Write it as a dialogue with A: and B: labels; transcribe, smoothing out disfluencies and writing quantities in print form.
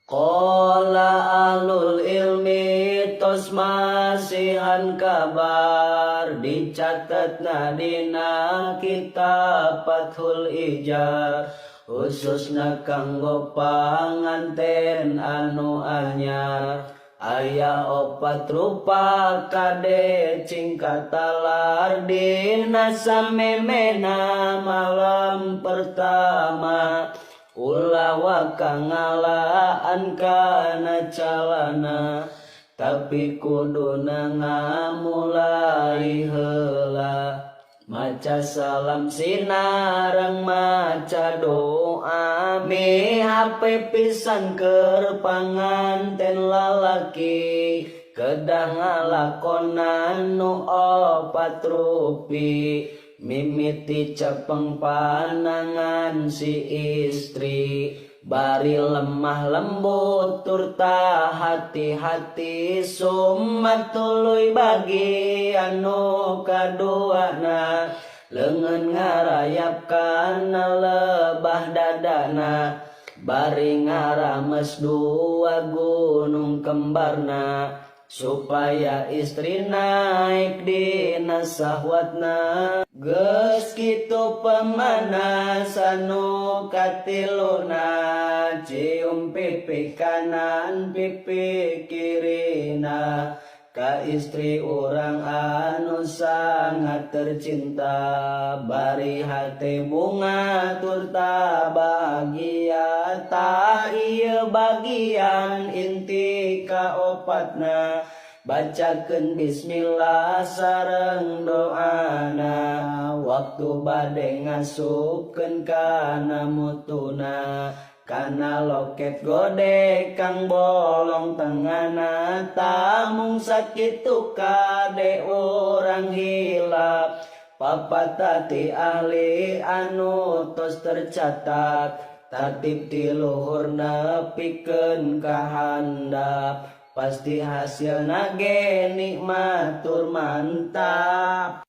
A: Qala ahlul ilmi tos masihan kabar dicatatna dina kitab Fathul Ijar khususna kanggo panganten anu anyar aya opat rupa kade cingkatalar dina samemena malam pertama ulah wakangalaan kana calana tapi kuduna ngamulai heula maca salam sinareng maca doa mihape pisan keur panganten lalaki kedah ngalakonan nu opat rupi mimiti cepeng panangan si istri bari lemah lembut turta hati-hati sumat tuluy bagi anu kaduana leungeun ngarayap kana lebah dadana bari ngarames dua gunung kembarna supaya istri naik dina sahwatna geus kitu pemanasan nu katiluna cium pipi kanan pipi kirina ka istri urang anu sangat tercinta bari hate bunga turta bahagia ta ieu bagian inti kaopatna bacakeun bismillah sareng doana waktu bade ngasupkeun kana mutuna kana loket gode kang bolong tengana tamung sakitu kade urang hilap papatati ahli anu tos tercatat tatip ti luhur nepikeun ka handap pasti hasilna ge nikmat tur mantap.